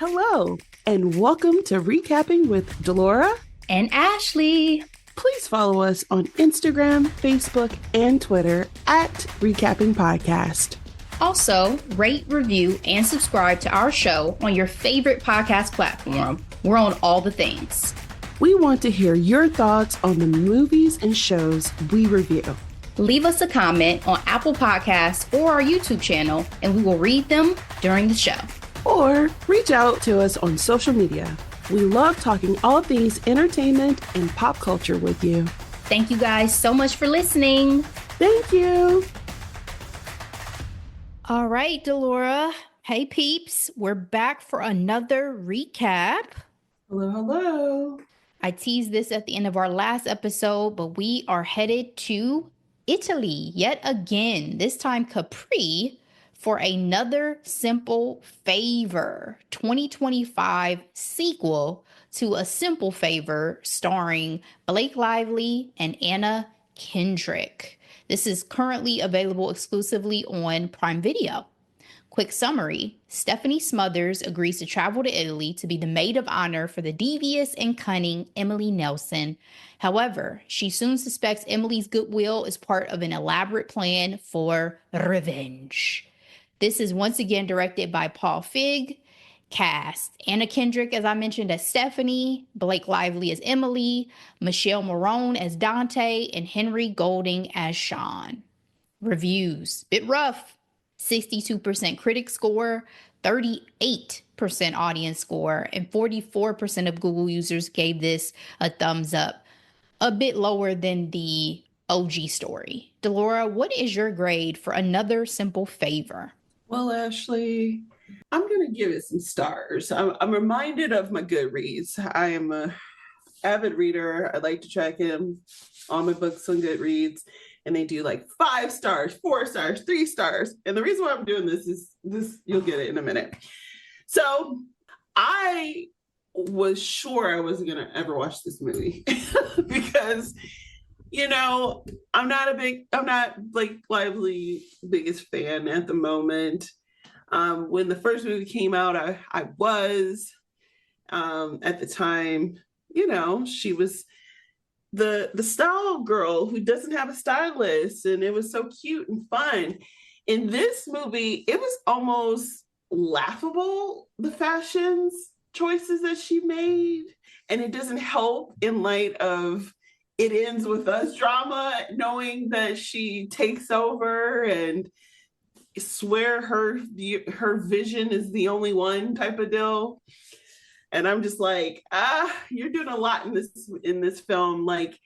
Hello, and welcome to Recapping with Delora and Ashley. Please follow us on Instagram, Facebook, and Twitter at Recapping Podcast. Also, rate, review, and subscribe to our show on your favorite podcast platform. We're on all the things. We want to hear your thoughts on the movies and shows we review. Leave us a comment on Apple Podcasts or our YouTube channel, and we will read them during the show. Or reach out to us on social media. We love talking all things entertainment and pop culture with you. Thank you guys so much for listening. Thank you. All right, Delora. Hey, peeps. We're back for another recap. Hello, hello. I teased this at the end of our last episode, but we are headed to Italy yet again, this time Capri, for another Simple Favor 2025 sequel to A Simple Favor starring Blake Lively and Anna Kendrick. This is currently available exclusively on Prime Video. Quick summary: Stephanie Smothers agrees to travel to Italy to be the maid of honor for the devious and cunning Emily Nelson. However, she soon suspects Emily's goodwill is part of an elaborate plan for revenge. This is once again directed by Paul Feig. Cast: Anna Kendrick, as I mentioned, as Stephanie, Blake Lively as Emily, Michelle Morone as Dante, and Henry Golding as Sean. Reviews: bit rough. 62% critic score, 38% audience score, and 44% of Google users gave this a thumbs up. A bit lower than the OG story. Delora, what is your grade for Another Simple Favor? Well, Ashley, I'm going to give it some stars. I'm reminded of my Goodreads. I am an avid reader. I like to track in all my books on Goodreads. And they do like 5 stars, 4 stars, 3 stars. And the reason why I'm doing this is you'll get it in a minute. So I was sure I wasn't going to ever watch this movie because, I'm not Blake Lively biggest fan at the moment. When the first movie came out, I was at the time, she was the style girl who doesn't have a stylist, and it was so cute and fun. In this movie, it was almost laughable, the fashions choices that she made, and it doesn't help in light of It Ends With Us drama, knowing that she takes over and swear her vision is the only one type of deal. And I'm just like, you're doing a lot in this film. Like,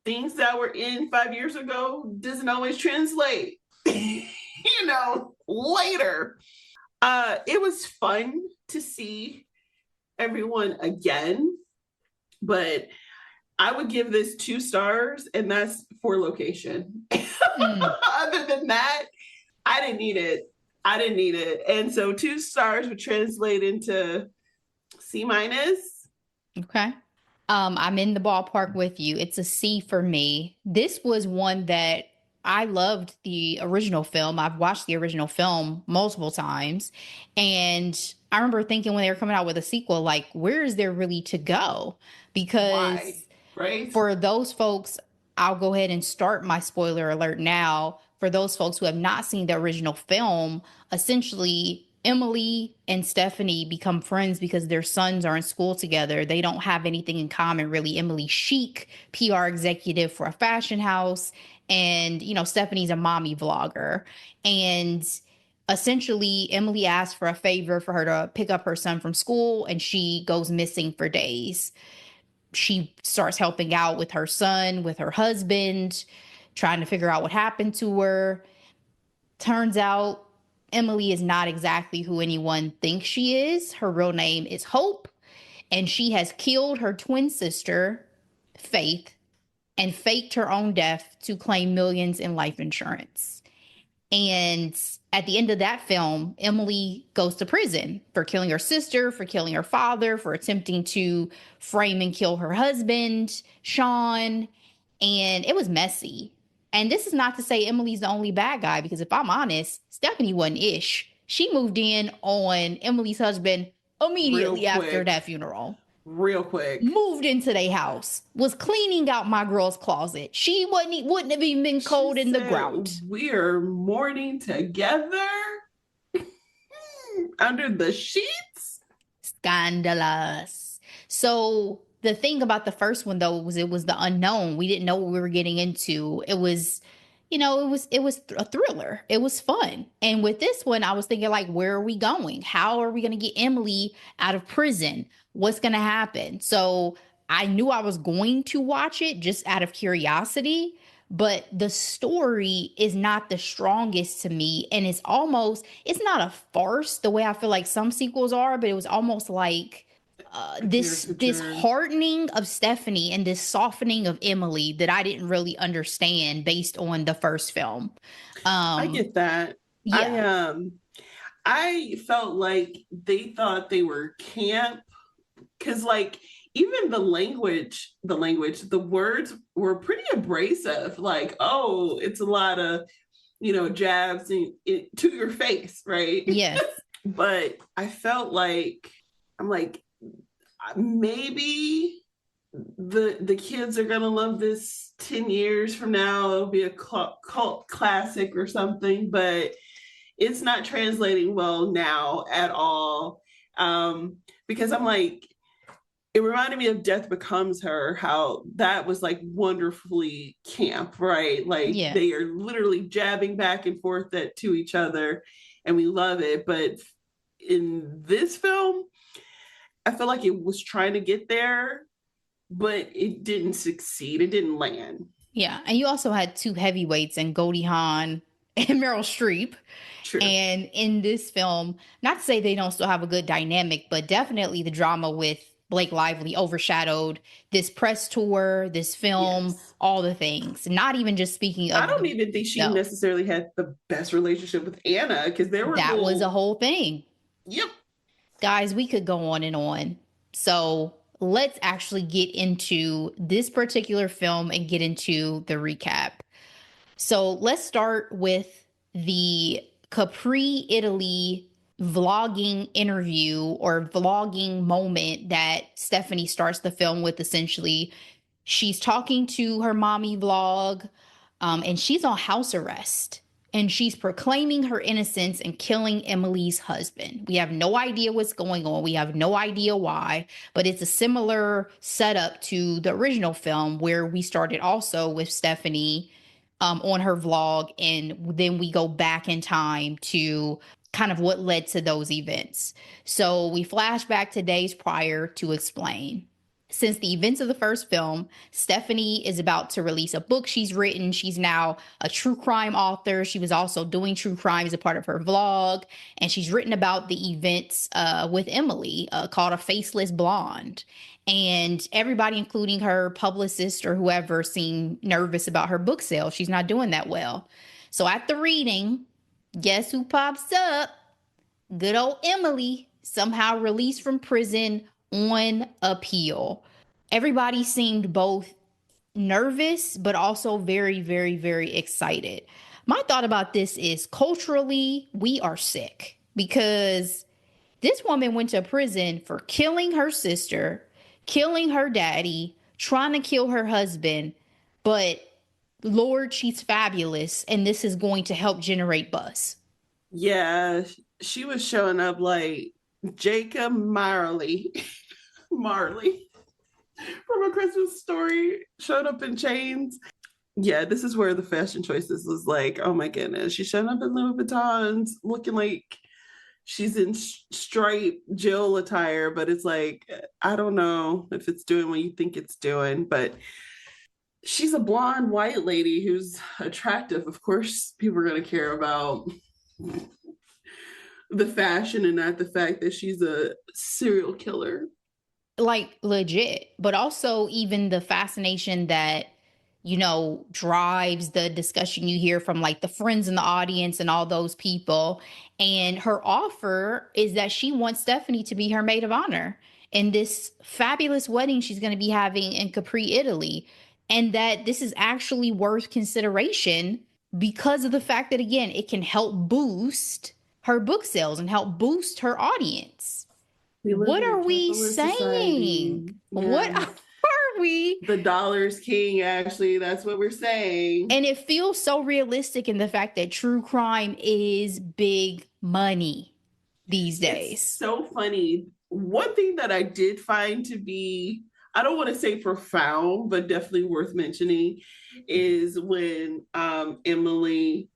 things that were in 5 years ago doesn't always translate, later. It was fun to see everyone again, but I would give this 2 stars, and that's for location. Other than that, I didn't need it. And so 2 stars would translate into C-. Okay. I'm in the ballpark with you. It's a C for me. This was one that I loved the original film. I've watched the original film multiple times. And I remember thinking when they were coming out with a sequel, like, where is there really to go? Because Why? Right? For those folks, I'll go ahead and start my spoiler alert now. For those folks who have not seen the original film, essentially Emily and Stephanie become friends because their sons are in school together. They don't have anything in common, really. Emily's chic, PR executive for a fashion house, and, Stephanie's a mommy vlogger. And essentially, Emily asks for a favor for her to pick up her son from school, and she goes missing for days. She starts helping out with her son, with her husband, trying to figure out what happened to her. Turns out Emily is not exactly who anyone thinks she is. Her real name is Hope, and she has killed her twin sister, Faith, and faked her own death to claim millions in life insurance. And at the end of that film, Emily goes to prison for killing her sister, for killing her father, for attempting to frame and kill her husband, Sean. And it was messy. And this is not to say Emily's the only bad guy, because if I'm honest, Stephanie wasn't ish. She moved in on Emily's husband real immediately after quick, that funeral. real quick. Moved into their house, was cleaning out my girl's closet. She wouldn't have even been She cold in the said, ground. "We are mourning together under the sheets." Scandalous. So the thing about the first one though was it was the unknown. We didn't know what we were getting into. It was, it was a thriller. It was fun. And with this one, I was thinking like, where are we going? How are we going to get Emily out of prison? What's going to happen? So I knew I was going to watch it just out of curiosity, but the story is not the strongest to me, and it's not a farce the way I feel like some sequels are, but it was almost like A this caricature. hardening of Stephanie and this softening of Emily that I didn't really understand based on the first film. I um get that. I yeah, I felt like they thought they were camp because like even the words were pretty abrasive. Like, oh, it's a lot of jabs to your face, right? yes, But I felt like I'm like maybe the kids are gonna love this 10 years from now. It'll be a cult classic or something, but it's not translating well now at all. Because I'm like, it reminded me of Death Becomes Her, how that was like wonderfully camp, right? Like yeah. they are literally jabbing back and forth to each other, and we love it. But in this film, I feel like it was trying to get there, but it didn't succeed. It didn't land. Yeah, and you also had two heavyweights in Goldie Hawn and Meryl Streep. True. And in this film, not to say they don't still have a good dynamic, but definitely the drama with Blake Lively overshadowed this press tour, this film, Yes. all the things. Not even just speaking I of don't the even think she no, necessarily had the best relationship with Anna because there were that was a little, whole thing. yep. Guys, we could go on and on. So let's actually get into this particular film and get into the recap. So let's start with the Capri, Italy vlogging interview or vlogging moment that Stephanie starts the film with. Essentially, she's talking to her mommy vlog, and she's on house arrest. And she's proclaiming her innocence and killing Emily's husband. We have no idea what's going on. We have no idea why, but it's a similar setup to the original film where we started also with Stephanie on her vlog, and then we go back in time to kind of what led to those events. So we flash back to days prior to explain. Since the events of the first film, Stephanie is about to release a book she's written. She's now a true crime author. She was also doing true crime as a part of her vlog. And she's written about the events with Emily called A Faceless Blonde. And everybody, including her publicist or whoever, seemed nervous about her book sale. She's not doing that well. So at the reading, guess who pops up? Good old Emily, somehow released from prison on appeal. Everybody seemed both nervous, but also very, very, very excited. My thought about this is culturally, we are sick because this woman went to prison for killing her sister, killing her daddy, trying to kill her husband, but Lord, she's fabulous, and this is going to help generate buzz. Yeah, she was showing up like Jacob Marley, Marley from A Christmas Story showed up in chains. Yeah, this is where the fashion choices was like, oh my goodness, she's showing up in Louis Vuittons, looking like she's in striped Jill attire, but it's like I don't know if it's doing what you think it's doing, but she's a blonde white lady who's attractive. Of course, people are going to care about the fashion and not the fact that she's a serial killer. Like legit, but also even the fascination that drives the discussion you hear from like the friends in the audience and all those people. And her offer is that she wants Stephanie to be her maid of honor in this fabulous wedding she's going to be having in Capri, Italy, and that this is actually worth consideration because of the fact that again it can help boost her book sales and help boost her audience. We live What in a are we capitalist saying? society. What Yeah. are we? The dollar's king, Ashley. That's what we're saying. And it feels so realistic in the fact that true crime is big money these It's days. so funny. One thing that I did find to be, I don't want to say profound, but definitely worth mentioning, is when Emily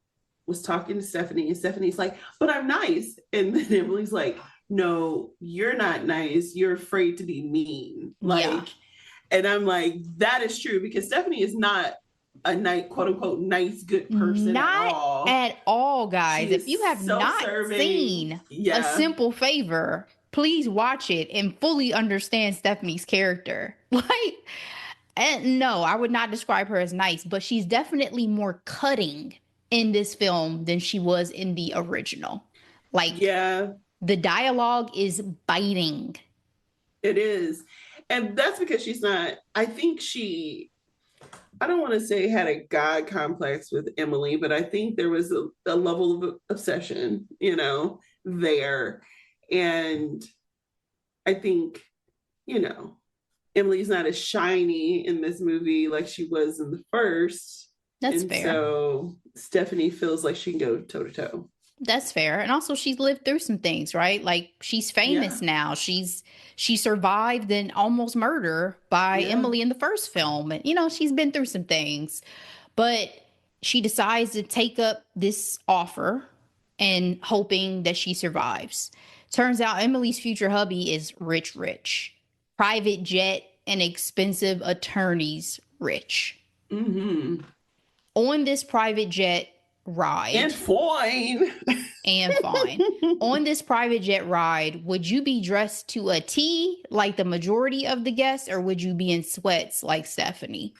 was talking to Stephanie, and Stephanie's like, but I'm nice. And then Emily's like, no, you're not nice. You're afraid to be mean. Yeah. Like, and I'm like, that is true because Stephanie is not a nice, quote unquote, nice, good person Not at all, guys. She If you is have not self-serving. seen Yeah. A Simple Favor, please watch it and fully understand Stephanie's character. Like, and no, I would not describe her as nice, but she's definitely more cutting in this film than she was in the original. Like, Yeah, the dialogue is biting. it is. And that's because she's not, I think she, I don't want to say had a God complex with Emily, but I think there was a level of obsession, there. And I think, Emily's not as shiny in this movie like she was in the first. That's and fair. So Stephanie feels like she can go toe to toe. That's fair. And also she's lived through some things, right? Like she's famous now. She survived an almost murder by Emily in the first film. And she's been through some things. But she decides to take up this offer and hoping that she survives. Turns out Emily's future hubby is rich. Private jet and expensive attorneys rich. Mm-hmm. On this private jet ride. And fine. On this private jet ride, would you be dressed to a T like the majority of the guests, or would you be in sweats like Stephanie?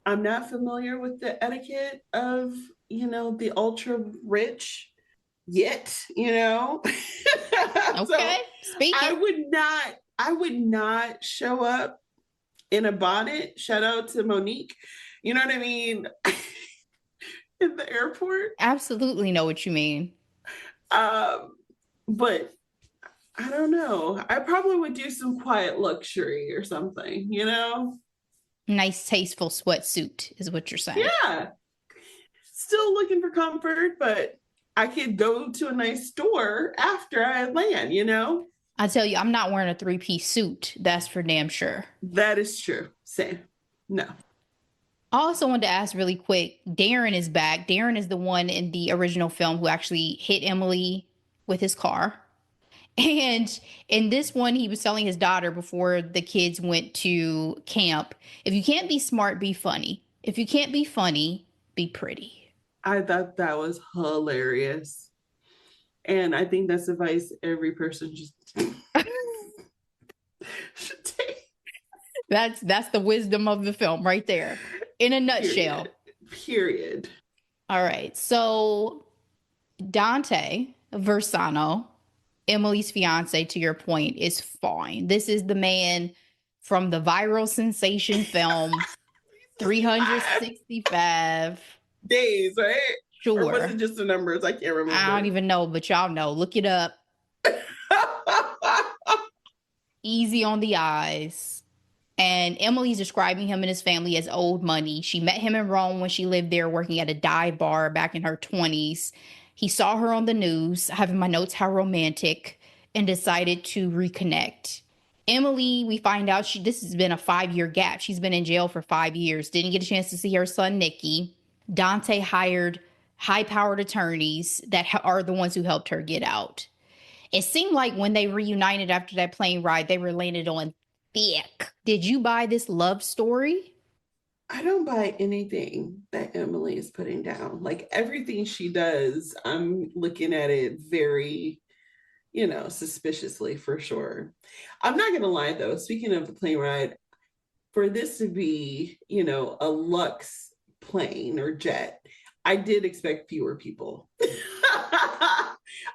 I'm not familiar with the etiquette of, the ultra rich yet, Okay, so speaking. I would not show up in a bonnet. Shout out to Monique. You know what I mean? In the airport. Absolutely know what you mean. But I don't know. I probably would do some quiet luxury or something, Nice, tasteful sweatsuit is what you're saying. Yeah. Still looking for comfort, but I could go to a nice store after I land, I tell you, I'm not wearing a 3-piece suit. That's for damn sure. That is true. Same. No. I also wanted to ask really quick, Darren is back. Darren is the one in the original film who actually hit Emily with his car. And in this one, he was telling his daughter before the kids went to camp, if you can't be smart, be funny. If you can't be funny, be pretty. I thought that was hilarious. And I think that's advice every person should take. That's the wisdom of the film right there. In a nutshell. Period. All right. So Dante Versano, Emily's fiance, to your point, is fine. This is the man from the viral sensation film 365 days, right? Sure. Or was it just the numbers? I can't remember. I don't even know, but y'all know. Look it up. Easy on the eyes. And Emily's describing him and his family as old money. She met him in Rome when she lived there working at a dive bar back in her 20s. He saw her on the news, I have in my notes how romantic, and decided to reconnect. Emily, we find out this has been a 5-year gap. She's been in jail for 5 years. Didn't get a chance to see her son, Nikki. Dante hired high-powered attorneys that are the ones who helped her get out. It seemed like when they reunited after that plane ride, they were landed on thick. Did you buy this love story? I don't buy anything that Emily is putting down. Like everything she does, I'm looking at it very, suspiciously for sure. I'm not going to lie though, speaking of the plane ride, for this to be, a luxe plane or jet, I did expect fewer people.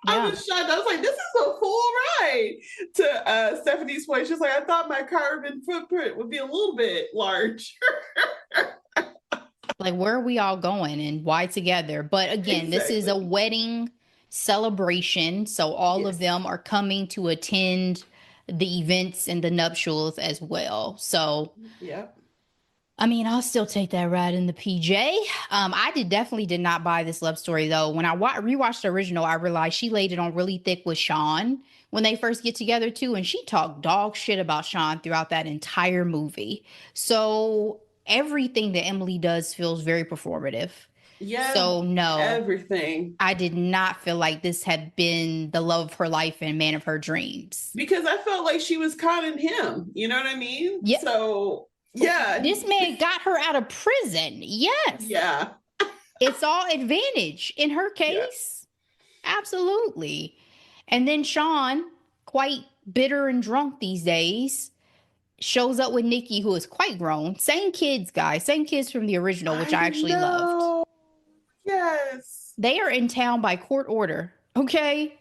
I was shocked. I was like, this is a full ride. To Stephanie's point, she's like, I thought my carbon footprint would be a little bit large. Like, where are we all going and why together? But again, This is a wedding celebration. So all of Yes. them are coming to attend the events and the nuptials as well. So Yep. I mean, I'll still take that ride in the PJ. I definitely did not buy this love story though. When I rewatched the original, I realized she laid it on really thick with Sean when they first get together too, and she talked dog shit about Sean throughout that entire movie. So everything that Emily does feels very performative. Yeah. So no, Everything. I did not feel like this had been the love of her life and man of her dreams. Because I felt like she was conning him. You know what I mean? Yeah, So yeah. this man got her out of prison. Yes. Yeah. It's all advantage in her Yeah. case. Absolutely. And then Sean, quite bitter and drunk these days, shows up with Nikki, who is quite grown. Same kids, guys. Same kids from the original, which I actually loved. Yes. They are in town by court order. Okay.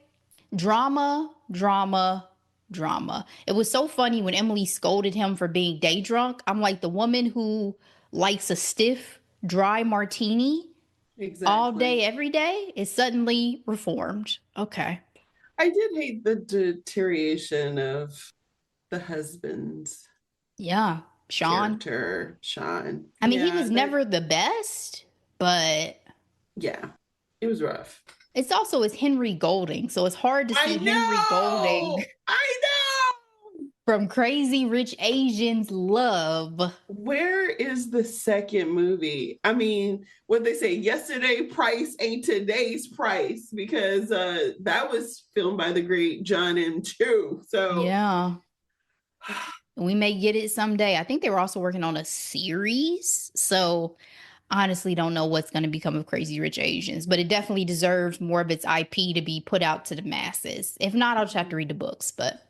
Drama, drama, drama. It was so funny when Emily scolded him for being day drunk. I'm like, the woman who likes a stiff, dry martini all day, Exactly. every day is suddenly reformed. Okay. I did hate the deterioration of the husband's Yeah. Sean. character, Sean. I mean, he Yeah, was that never the best, but yeah, it was rough. it's also it's Henry Golding. So it's hard to I see Henry Golding know. I know. from Crazy Rich Asians love. Where is the second movie? I mean, what they say, yesterday price ain't today's price, because that was filmed by the great John M. Chu. So Yeah. We may get it someday. I think they were also working on a series. So honestly don't know what's going to become of Crazy Rich Asians, but it definitely deserves more of its IP to be put out to the masses. If not, I'll just have to read the books. But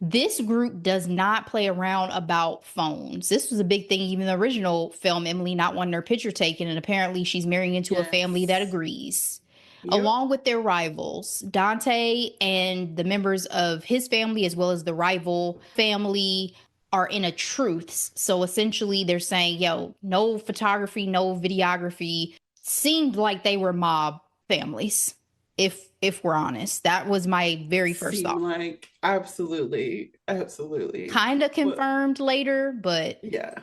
this group does not play around about phones. This was a big thing, even the original film, Emily not wanting her picture taken, and apparently she's marrying into a family that yes. agrees. Yep. Along with their rivals, Dante and the members of his family, as well as the rival family, are in a truce. So essentially, they're saying, yo, no photography, no videography. Seemed like they were mob families, if we're honest. That was my very first Seem thought. like absolutely, absolutely. Kind of But confirmed later, but yeah,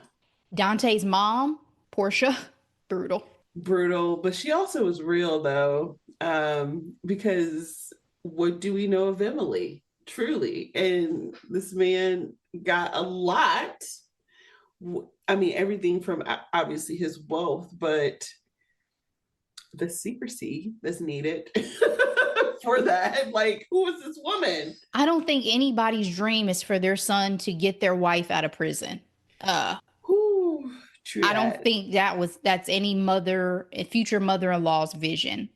Dante's mom, Portia, brutal. brutal. But she also was real though, because what do we know of Emily? Truly, and this man got a lot. I mean, everything from obviously his wealth, but the secrecy that's needed for that. Like, who is this woman? I don't think anybody's dream is for their son to get their wife out of prison. Uh, Who? True I don't that. think that's any mother, future mother-in-law's vision.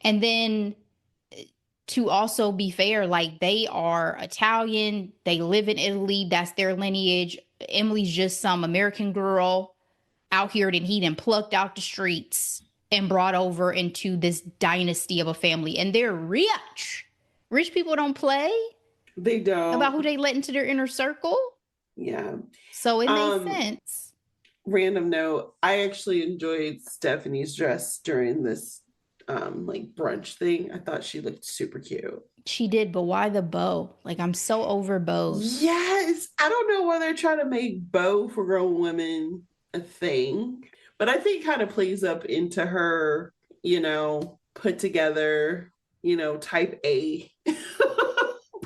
And then to also be fair, like they are Italian, they live in Italy, that's their lineage. Emily's just some American girl out here that he then plucked out the streets and brought over into this dynasty of a family. And they're rich. Rich people don't play They about who don't. they let into their inner circle. Yeah. So it makes Um, sense. Random note, I actually enjoyed Stephanie's dress during this like brunch thing. I thought she looked super cute. She did, but why the bow? Like, I'm so over bows. Yes, I don't know why they're trying to make bow for grown women a thing, but I think kind of plays up into her, put together, type A It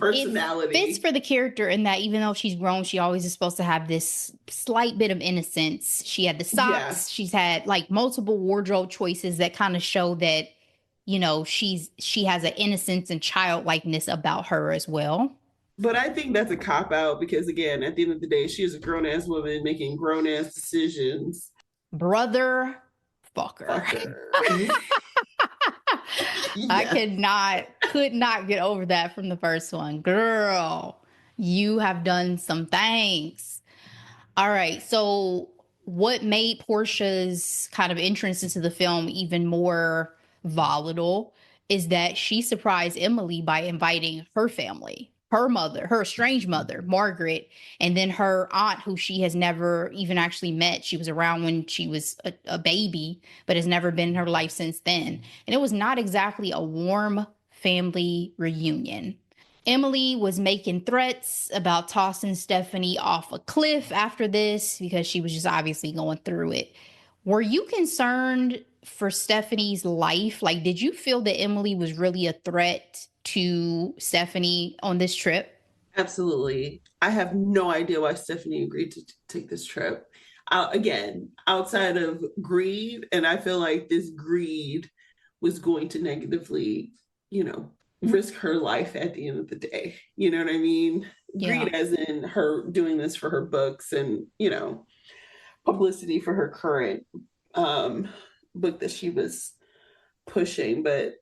fits personality. for the character in that even though she's grown, she always is supposed to have this slight bit of innocence. She had the Yeah, socks. She's had like multiple wardrobe choices that kind of show that, she has an innocence and childlikeness about her as well. but I think that's a cop out because again, at the end of the day, she is a grown ass woman making grown ass decisions. Brother fucker. Fucker. I Yeah. could not get over that from the first one. Girl, you have done some things. All right. So, what made Portia's kind of entrance into the film even more volatile is that she surprised Emily by inviting her family. her mother, her estranged mother, Margaret, and then her aunt, who she has never even actually met. She was around when she was a baby, but has never been in her life since then. And it was not exactly a warm family reunion. Emily was making threats about tossing Stephanie off a cliff after this because she was just obviously going through it. Were you concerned for Stephanie's life? Like, did you feel that Emily was really a threat to Stephanie on this trip? Absolutely. I have no idea why Stephanie agreed to take this trip. Again, outside of greed, and I feel like this greed was going to negatively, you know, risk her life at the end of the day. You know what I mean? Yeah. Greed, as in her doing this for her books and, you know, publicity for her current um, book that she was pushing. But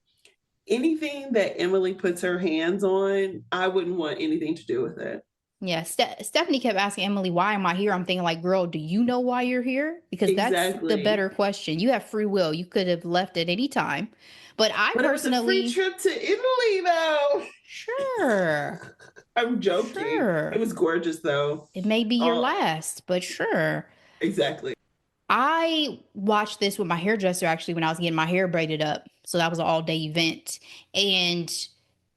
anything that Emily puts her hands on, I wouldn't want anything to do with it. Yeah. Stephanie kept asking Emily, why am I here? I'm thinking, like, girl, do you know why you're here? Because that's the Exactly. better question. You have free will. You could have left at any time. But I But it was a free personally, trip to Italy, though. sure, I'm joking. It sure. was gorgeous, though. It may be your Oh, last, but sure. exactly. I watched this with my hairdresser actually when I was getting my hair braided up. So that was an all day event. And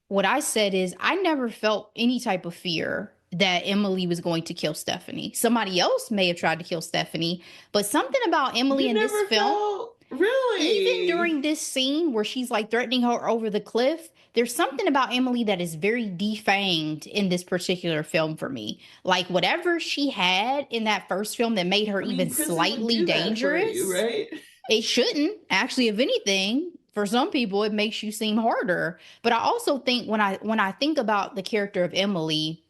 what I said is, I never felt any type of fear that Emily was going to kill Stephanie. Somebody else may have tried to kill Stephanie, but something about Emily You in this never film, felt even really. during this scene where she's like threatening her over the cliff, there's something about Emily that is very defanged in this particular film for me. Like, whatever she had in that first film that made her I even mean, prison would slightly do that for you, dangerous, right? it shouldn't. Actually, if anything, for some people it makes you seem harder. But I also think when I think about the character of Emily,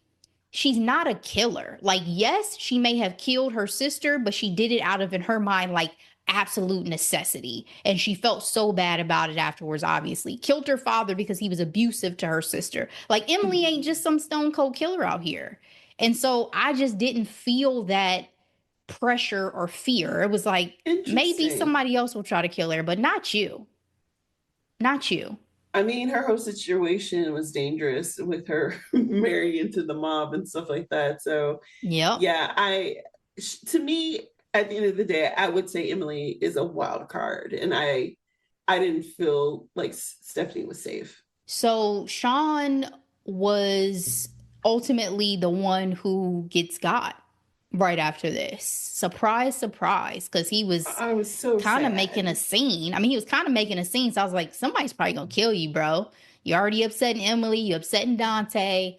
she's not a killer. Like, yes, she may have killed her sister, but she did it out of, in her mind, like absolute necessity. And she felt so bad about it afterwards, obviously. Killed her father because he was abusive to her sister. Like, Emily ain't just some stone cold killer out here. And so I just didn't feel that pressure or fear. It was like, maybe Interesting. somebody else will try to kill her, but not you. Not you. I mean, her whole situation was dangerous with her marrying into the mob and stuff like that. So, Yep. yeah, to me, at the end of the day, I would say Emily is a wild card, and I didn't feel like Stephanie was safe. So Sean was ultimately the one who gets got right after this. Surprise, surprise, because he was I was so kind of making a sad. scene. I mean, he was kind of making a scene. So I was like, somebody's probably gonna kill you, bro. You already upsetting Emily, you upsetting Dante.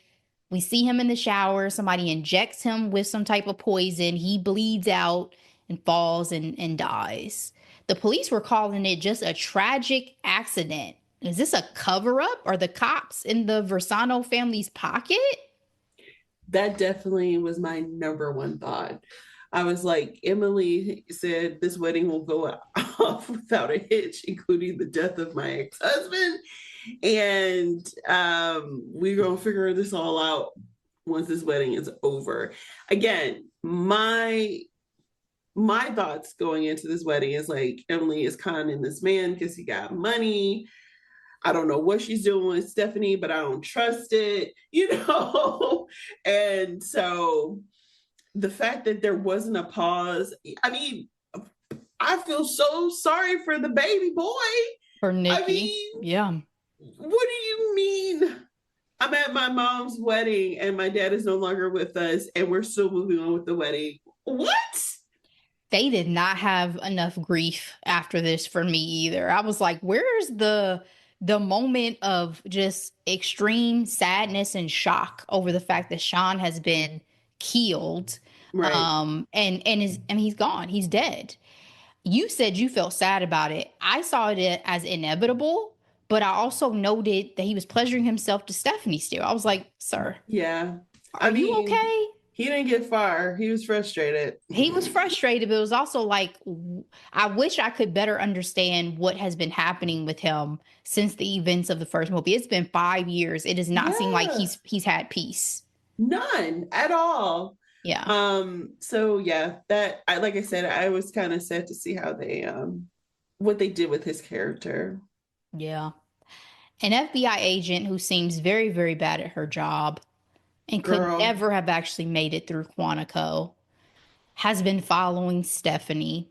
We see him in the shower. Somebody injects him with some type of poison. He bleeds out and falls and dies. The police were calling it just a tragic accident. Is this a cover up? Are the cops in the Versano family's pocket? That definitely was my number one thought. I was like, Emily said this wedding will go off without a hitch, including the death of my ex-husband. And we're gonna figure this all out once this wedding is over. Again, my thoughts going into this wedding is like Emily is conning this man because he got money. I don't know what she's doing with Stephanie, but I don't trust it, you know? And so the fact that there wasn't a pause, I mean, I feel so sorry for the baby boy. For I Nikki. mean, Yeah. what do you mean? I'm at my mom's wedding and my dad is no longer with us and we're still moving on with the wedding. What? They did not have enough grief after this for me either. I was like, where's the moment of just extreme sadness and shock over the fact that Sean has been killed? Right. And he's gone. He's dead. You said you felt sad about it. I saw it as inevitable, but I also noted that he was pleasuring himself to Stephanie still. I was like, sir, Yeah. are I you mean, okay? he didn't get far. He was frustrated. He was frustrated, but it was also like, I wish I could better understand what has been happening with him since the events of the first movie. It's been 5 years. It does not seem like Yeah. he's had peace. None at all. Yeah. So yeah, that I like I said, I was kind of sad to see how they what they did with his character. Yeah. An FBI agent who seems very, very bad at her job and could Girl, never have actually made it through Quantico, has been following Stephanie.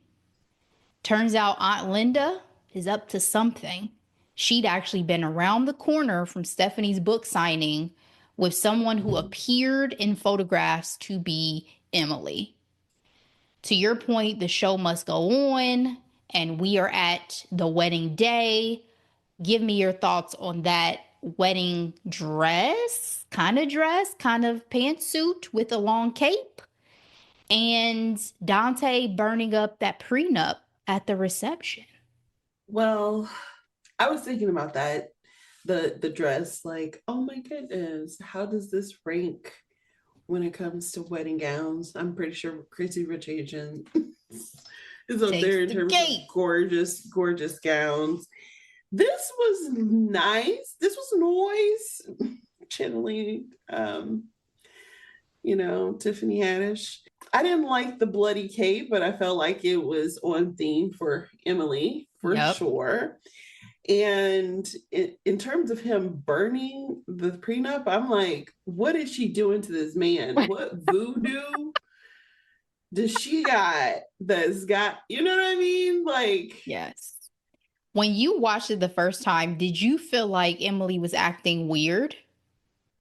Turns out Aunt Linda is up to something. She'd actually been around the corner from Stephanie's book signing with someone who appeared in photographs to be Emily. To your point, the show must go on, and we are at the wedding day. Give me your thoughts on that wedding dress, kind of pantsuit with a long cape, and Dante burning up that prenup at the reception. well, I was thinking about that. The dress, like, oh my goodness, how does this rank when it comes to wedding gowns? I'm pretty sure Crazy Rich Asian is up Takes there in the terms of gate. gorgeous, gorgeous gowns. This was nice. This was noise channeling Tiffany Haddish. I didn't like the bloody cape, but I felt like it was on theme for Emily for Yep. sure. And in terms of him burning the prenup, I'm like, what is she doing to this man? What voodoo does she got, you know what I mean? Like, Yes. When you watched it the first time, did you feel like Emily was acting weird?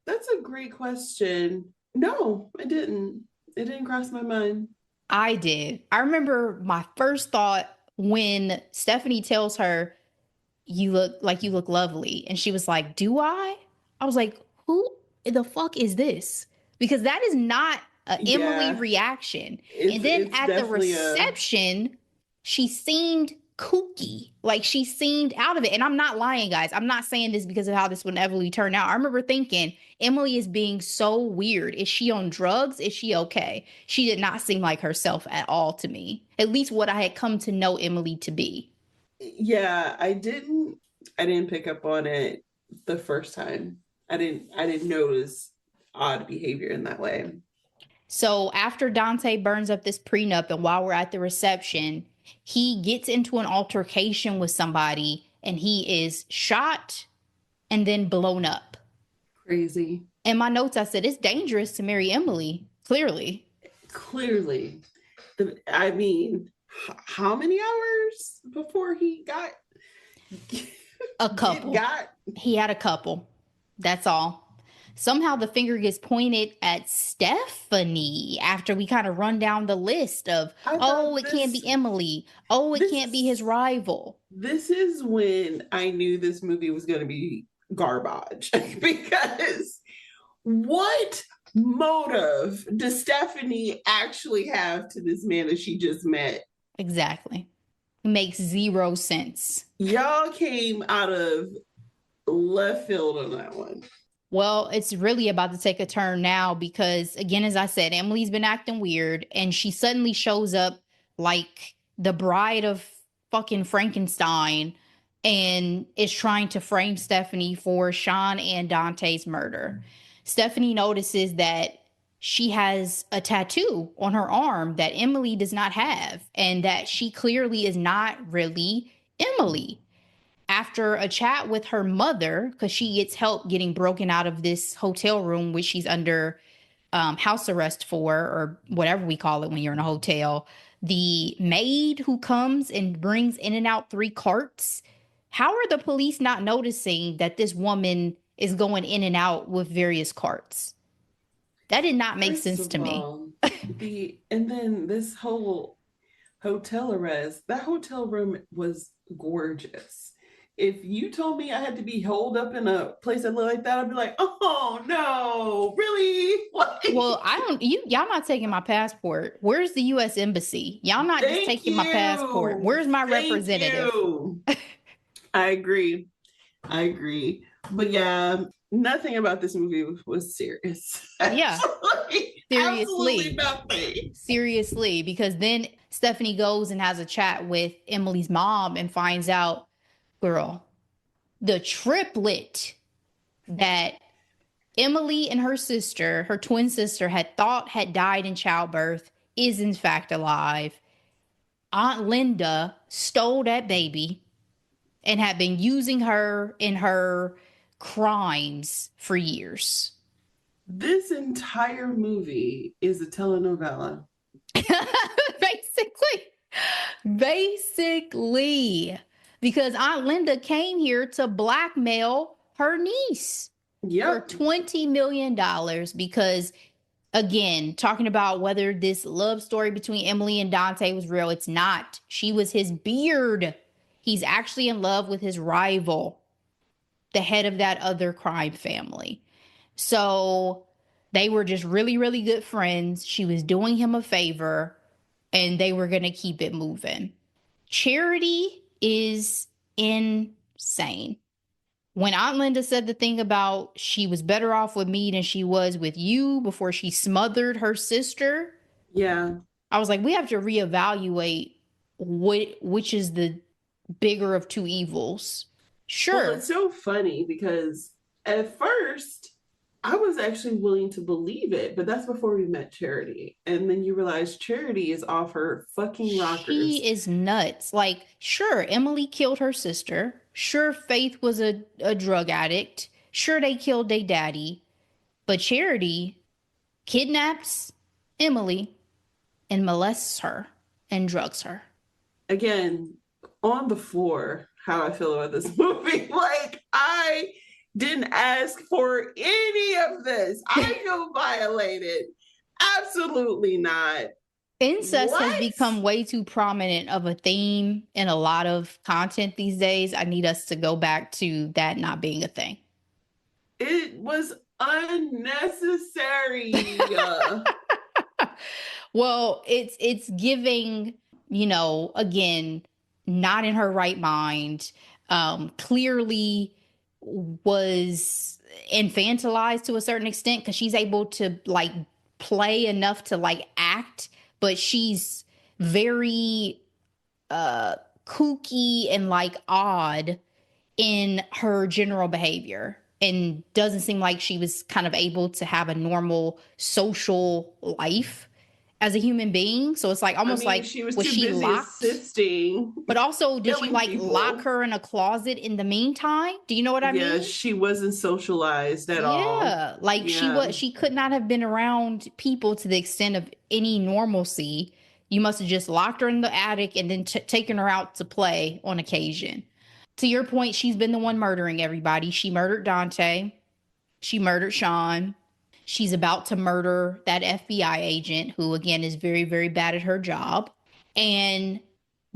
that's a great question. No, I didn't. It didn't cross my mind. I did. I remember my first thought when Stephanie tells her, you look lovely. And she was like, do I? I was like, who the fuck is this? Because that is not a Emily Yeah, reaction. it's And then it's at the definitely a reception, she seemed kooky. Like she seemed out of it. And I'm not lying, guys. I'm not saying this because of how this would inevitably turn out. I remember thinking, Emily is being so weird. Is she on drugs? Is she okay? She did not seem like herself at all to me. At least what I had come to know Emily to be. yeah, I didn't pick up on it the first time. I didn't notice odd behavior in that way. So after Dante burns up this prenup and while we're at the reception, he gets into an altercation with somebody and he is shot and then blown up. Crazy. In my notes, I said, it's dangerous to marry Emily, clearly. Clearly. I mean, how many hours before he got A couple. He had a couple. That's all. Somehow the finger gets pointed at Stephanie after we kind of run down the list of, oh, it can't be Emily. Oh, it can't be his rival. This is when I knew this movie was going to be garbage because what motive does Stephanie actually have to this man that she just met? Exactly. It makes zero sense. Y'all came out of left field on that one. Well, it's really about to take a turn now because, again, as I said, Emily's been acting weird and she suddenly shows up like the bride of fucking Frankenstein and is trying to frame Stephanie for Sean and Dante's murder. Stephanie notices that she has a tattoo on her arm that Emily does not have and that she clearly is not really Emily. After a chat with her mother, because she gets help getting broken out of this hotel room, which she's under house arrest for, or whatever we call it when you're in a hotel, the maid who comes and brings in and out 3 carts. How are the police not noticing that this woman is going in and out with various carts? That did not make sense to me. And then this whole hotel arrest, that hotel room was gorgeous. If you told me I had to be holed up in a place that looked like that, I'd be like, oh no, really? What? Well, y'all not taking my passport. Where's the US Embassy? Y'all not just taking my passport. Where's my representative? I agree. But yeah, nothing about this movie was serious. Yeah. Seriously. Absolutely nothing. Seriously, because then Stephanie goes and has a chat with Emily's mom and finds out, girl, the triplet that Emily and her sister, her twin sister, had thought had died in childbirth is in fact alive. Aunt Linda stole that baby and had been using her in her crimes for years. This entire movie is a telenovela. Basically. Basically. Because Aunt Linda came here to blackmail her niece for Yep. $20 million because, again, talking about whether this love story between Emily and Dante was real, it's not. She was his beard. He's actually in love with his rival, the head of that other crime family. So they were just really, really good friends. She was doing him a favor and they were going to keep it moving. Charity is insane. When Aunt Linda said the thing about she was better off with me than she was with you before she smothered her sister, Yeah. I was like, we have to reevaluate which is the bigger of two evils. Well, Sure, it's so funny because at first I was actually willing to believe it, but that's before we met Charity. And then you realize Charity is off her fucking rockers. she is nuts. Like, sure, Emily killed her sister. Sure, Faith was a drug addict. Sure, they killed their daddy. But Charity kidnaps Emily and molests her and drugs her. Again, on the floor, how I feel about this movie. Like, I didn't ask for any of this. I feel violated. Absolutely not. Incest has What? become way too prominent of a theme in a lot of content these days. I need us to go back to that not being a thing. It was unnecessary. Well, it's giving, again, not in her right mind. Clearly was infantilized to a certain extent because she's able to like play enough to like act, but she's very kooky and like odd in her general behavior and doesn't seem like she was kind of able to have a normal social life as a human being. So it's like I almost mean, like she was was too she busy locked? assisting But also did she killing like lock people. her in a closet in the meantime? Do you know what I Yeah, mean? she wasn't socialized at all. Yeah, like Yeah, she could not have been around people to the extent of any normalcy. You must have just locked her in the attic and then taken her out to play on occasion. To your point, she's been the one murdering everybody. She murdered Dante. She murdered Sean. She's about to murder that FBI agent who, again, is very, very bad at her job. And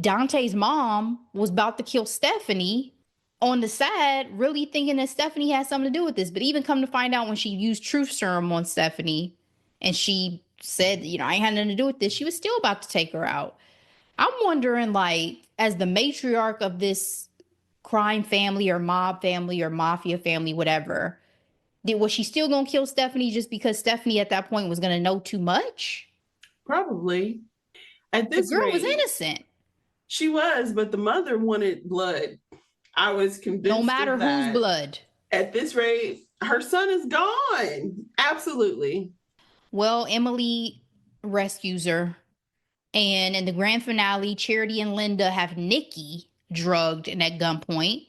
Dante's mom was about to kill Stephanie on the side, really thinking that Stephanie had something to do with this. But even come to find out when she used truth serum on Stephanie and she said, I ain't had nothing to do with this, she was still about to take her out. I'm wondering, like, as the matriarch of this crime family or mob family or mafia family, whatever, was she still gonna kill Stephanie just because Stephanie at that point was gonna know too much? probably. At The this girl was rate, innocent, she was, but the mother wanted blood. I was no convinced matter of whose that. blood. At this rate, her son is gone. Absolutely. Well, Emily rescues her, and in the grand finale, Charity and Linda have Nikki drugged and at gunpoint,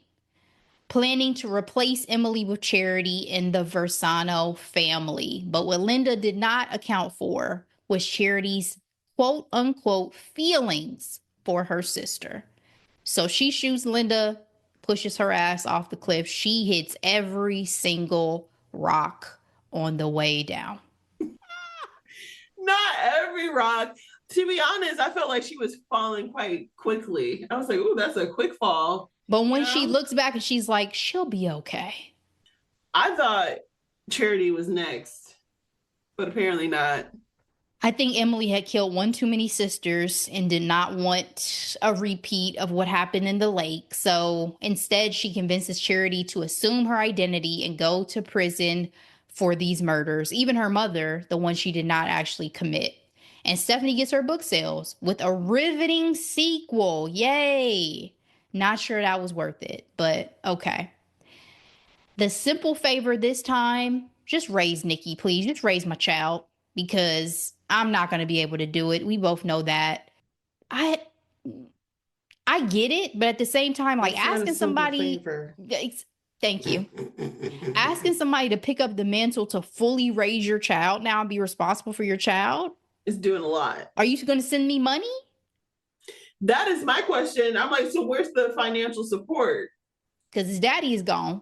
planning to replace Emily with Charity in the Versano family. But what Linda did not account for was Charity's quote unquote feelings for her sister. So she shoots Linda, pushes her ass off the cliff. She hits every single rock on the way down. Not every rock. To be honest, I felt like she was falling quite quickly. I was like, "Ooh, that's a quick fall." But You when she know, looks back and she's like, she'll be okay. I thought Charity was next, but apparently not. I think Emily had killed one too many sisters and did not want a repeat of what happened in the lake. So instead, she convinces Charity to assume her identity and go to prison for these murders. Even her mother, the one she did not actually commit. And Stephanie gets her book sales with a riveting sequel. Yay! Not sure that was worth it, but okay. The simple favor this time, just raise Nikki, please. Just raise my child because I'm not going to be able to do it. We both know that. I I get it, but at the same time, like It's not a asking simple somebody, favor. Thank you. Asking somebody to pick up the mantle to fully raise your child now and be responsible for your child? It's doing a lot. Are you going to send me money? That is my question. I'm like, so where's the financial support? Because his daddy is gone.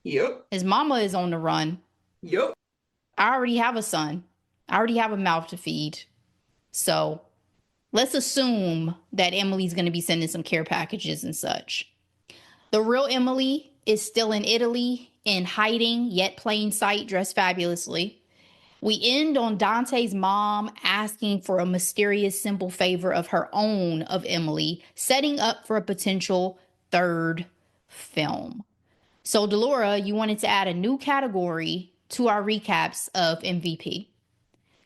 Yep. His mama is on the run. Yep. I already have a son. I already have a mouth to feed. So let's assume that Emily's going to be sending some care packages and such. The real Emily is still in Italy, in hiding, yet plain sight, dressed fabulously. We end on Dante's mom asking for a mysterious, simple favor of her own of Emily, setting up for a potential third film. So, Delora, you wanted to add a new category to our recaps of MVP.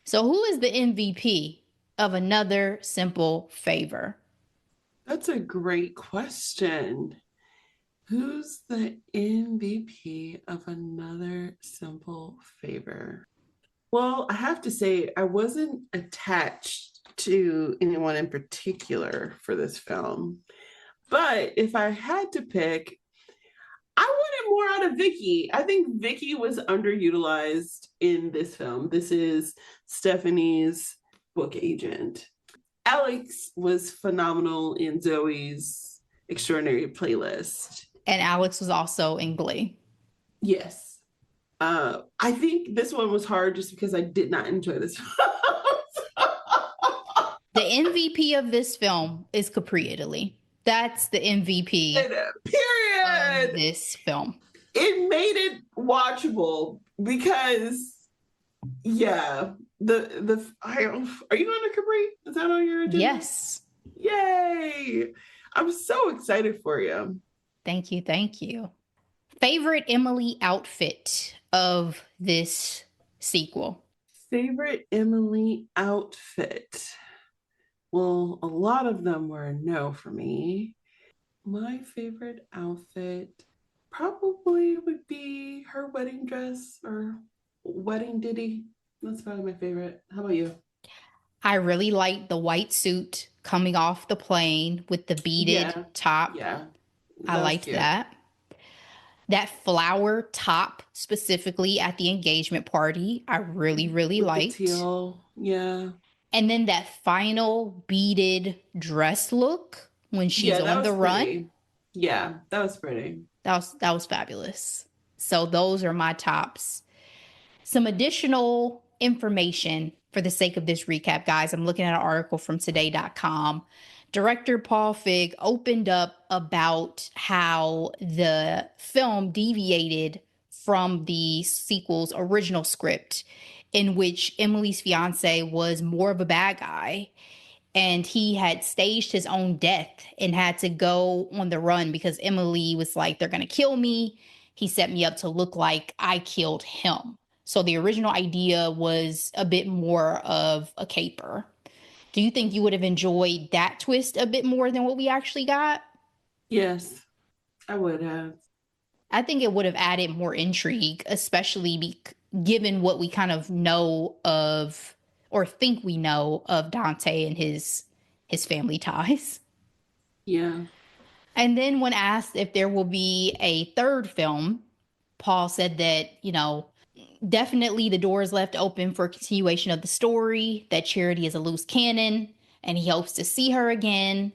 So, who is the MVP of another simple favor? That's a great question. Who's the MVP of another simple favor? Well, I have to say, I wasn't attached to anyone in particular for this film. But if I had to pick, I wanted more out of Vicky. I think Vicky was underutilized in this film. This is Stephanie's book agent. Alex was phenomenal in Zoe's Extraordinary Playlist. And Alex was also in Glee. Yes. I think this one was hard just because I did not enjoy this film. The MVP of this film is Capri, Italy. That's the MVP. Period. Of this film. It made it watchable because, yeah, are you on a Capri? Is that on your agenda? Yes. Yay! I'm so excited for you. Thank you. Thank you. Favorite Emily outfit of this sequel? Favorite Emily outfit? Well, a lot of them were a no for me. My favorite outfit probably would be her wedding dress or wedding ditty. That's probably my favorite. How about you? I really like the white suit coming off the plane with the beaded top. Yeah. I liked that. That flower top specifically at the engagement party, I really, really liked. The teal. Yeah. And then that final beaded dress look when she's on the run. Pretty. Yeah, that was pretty. That was fabulous. So those are my tops. Some additional information for the sake of this recap, guys. I'm looking at an article from today.com. Director Paul Feig opened up about how the film deviated from the sequel's original script, in which Emily's fiance was more of a bad guy. And he had staged his own death and had to go on the run because Emily was like, they're going to kill me. He set me up to look like I killed him. So the original idea was a bit more of a caper. Do you think you would have enjoyed that twist a bit more than what we actually got? Yes, I would have. I think it would have added more intrigue, especially given what we kind of know of or think we know of Dante and his family ties. Yeah. And then when asked if there will be a third film, Paul said that, definitely the door is left open for a continuation of the story, that Charity is a loose cannon, and he hopes to see her again,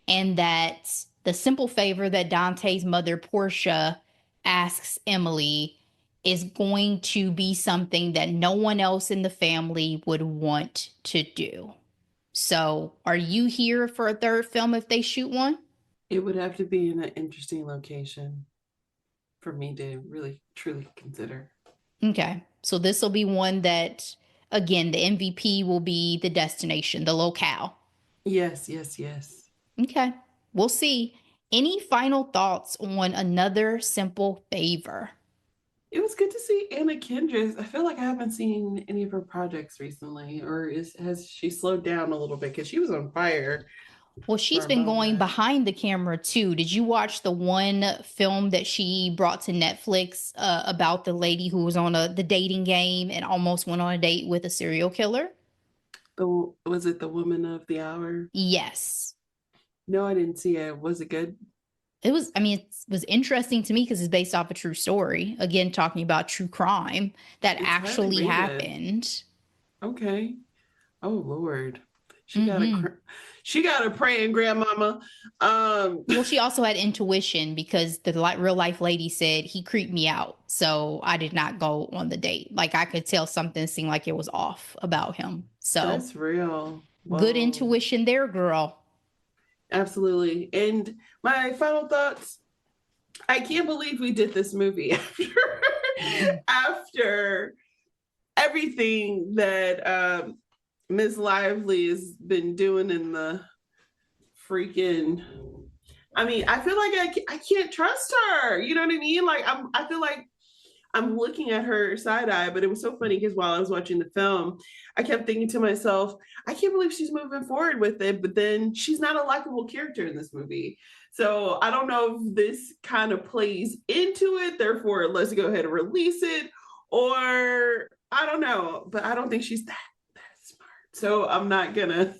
and that the simple favor that Dante's mother, Portia, asks Emily is going to be something that no one else in the family would want to do. So, are you here for a third film if they shoot one? It would have to be in an interesting location for me to really, truly consider. Okay. So this will be one that, again, the MVP will be the destination, the locale. Yes. Okay. We'll see. Any final thoughts on Another Simple Favor? It was good to see Anna Kendrick. I feel like I haven't seen any of her projects recently, or has she slowed down a little bit? Because she was on fire. Well, she's been going behind the camera too. Did you watch the one film that she brought to Netflix about the lady who was on the dating game and almost went on a date with a serial killer? Was it The Woman of the Hour? Yes. No, I didn't see it. Was it good? it was, I mean, it was interesting to me because it's based off a true story. Again, talking about true crime that It's highly actually rated. happened. Okay. Oh Lord. She got a Hmm. she got a praying grandmama. Well, she also had intuition because the real life lady said he creeped me out. So I did not go on the date. Like I could tell something seemed like it was off about him. So That's real. good Whoa. intuition there, girl. Absolutely. And my final thoughts, I can't believe we did this movie after everything that Ms. Lively has been doing in the freaking. I mean, I feel like I can't trust her. You know what I mean? Like I feel like I'm looking at her side eye, but it was so funny because while I was watching the film, I kept thinking to myself, I can't believe she's moving forward with it, but then she's not a likable character in this movie. So I don't know if this kind of plays into it, therefore let's go ahead and release it, or I don't know, but I don't think she's that smart. So I'm not gonna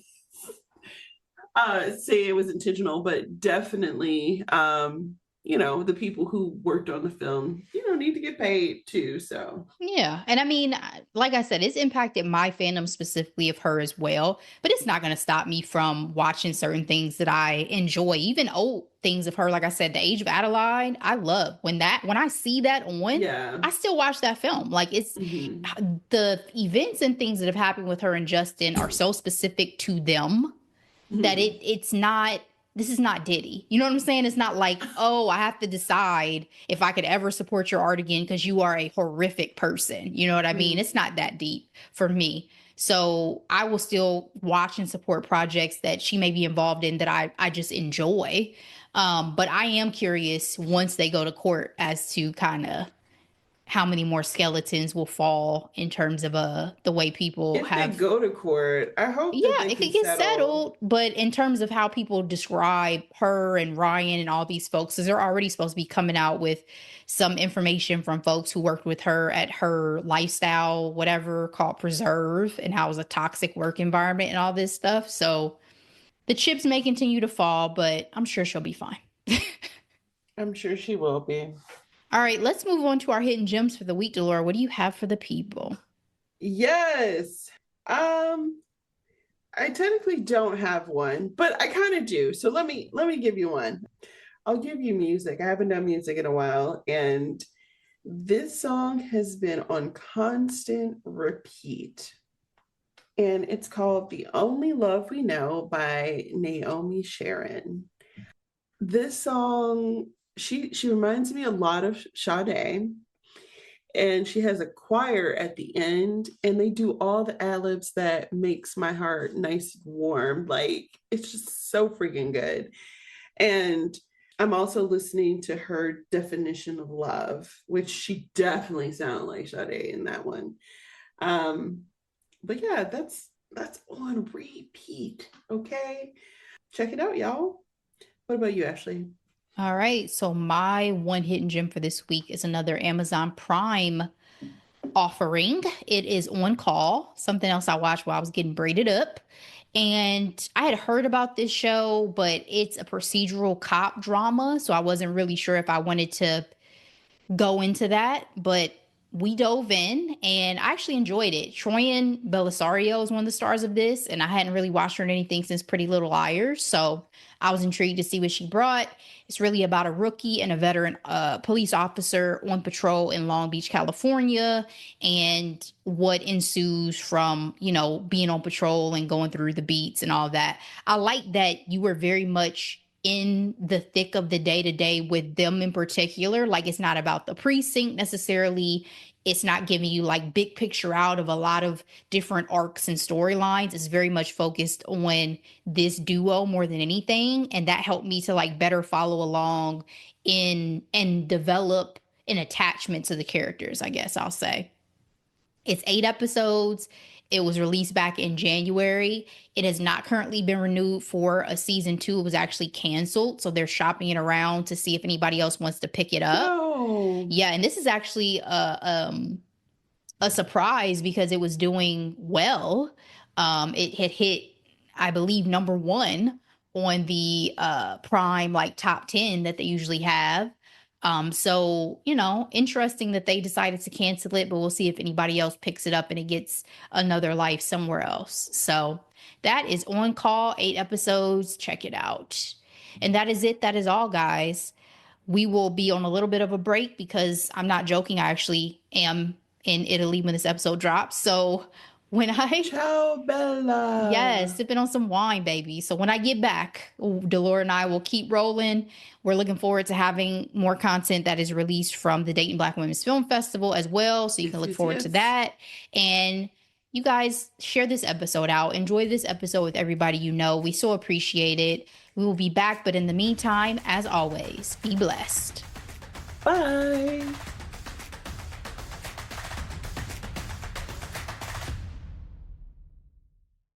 say it was intentional, but definitely, the people who worked on the film, need to get paid too. So Yeah. And I mean, like I said, it's impacted my fandom specifically of her as well, but it's not going to stop me from watching certain things that I enjoy, even old things of her. Like I said, The Age of Adeline, I love when I see that on, yeah. I still watch that film. Like it's Mhm. the events and things that have happened with her and Justin are so specific to them that Mhm. it's not, this is not Diddy. You know what I'm saying? It's not like, oh, I have to decide if I could ever support your art again because you are a horrific person. You know what I mean? Mhm. It's not that deep for me. So I will still watch and support projects that she may be involved in that I just enjoy. But I am curious once they go to court as to kind of how many more skeletons will fall in terms of the way people If they have. go to court, I hope Yeah, that they it can could get settle. settled, but in terms of how people describe her and Ryan and all these folks, because they're already supposed to be coming out with some information from folks who worked with her at her lifestyle, whatever called Preserve, and how it was a toxic work environment and all this stuff. So the chips may continue to fall, but I'm sure she'll be fine. I'm sure she will be. All right, let's move on to our hidden gems for the week, Delora. What do you have for the people? Yes. Um, I technically don't have one, but I kind of do. So let me give you one. I'll give you music. I haven't done music in a while, and this song has been on constant repeat. And it's called The Only Love We Know by Naomi Sharon. This song, she reminds me a lot of Sade, and she has a choir at the end, and they do all the ad-libs that makes my heart nice and warm. Like it's just so freaking good. And I'm also listening to her definition of love, which she definitely sounded like Sade in that one. um but yeah, that's on repeat. Okay, check it out, y'all. What about you, Ashley? All right, so my one hidden gem for this week is another Amazon Prime offering. It is On Call, something else I watched while I was getting braided up. And I had heard about this show, but it's a procedural cop drama. So I wasn't really sure if I wanted to go into that, but we dove in and I actually enjoyed it. Troyan Belisario is one of the stars of this, and I hadn't really watched her in anything since Pretty Little Liars. So I was intrigued to see what she brought. It's really about a rookie and a veteran police officer on patrol in Long Beach, California, and what ensues from, being on patrol and going through the beats and all that. I like that you were very much in the thick of the day to day with them in particular. Like it's not about the precinct necessarily. It's not giving you like big picture out of a lot of different arcs and storylines. It's very much focused on this duo more than anything. And that helped me to like better follow along in and develop an attachment to the characters, I guess I'll say. It's 8 episodes. It was released back in January. It has not currently been renewed for a season two. It was actually canceled. So they're shopping it around to see if anybody else wants to pick it up. No. Yeah, and this is actually a surprise because it was doing well. It had hit, I believe, number one on the Prime like top 10 that they usually have. So, you know, interesting that they decided to cancel it, but we'll see if anybody else picks it up and it gets another life somewhere else. So that is On Call, 8 episodes. Check it out. And that is it. That is all, guys. We will be on a little bit of a break because I'm not joking. I actually am in Italy when this episode drops. So when I Ciao, Bella. yes, sipping on some wine, baby. So when I get back, Delora and I will keep rolling. We're looking forward to having more content that is released from the Dayton Black Women's Film Festival as well. So you can look forward to that. And you guys share this episode out. Enjoy this episode with everybody you know. We so appreciate it. We will be back. But in the meantime, as always, be blessed. Bye.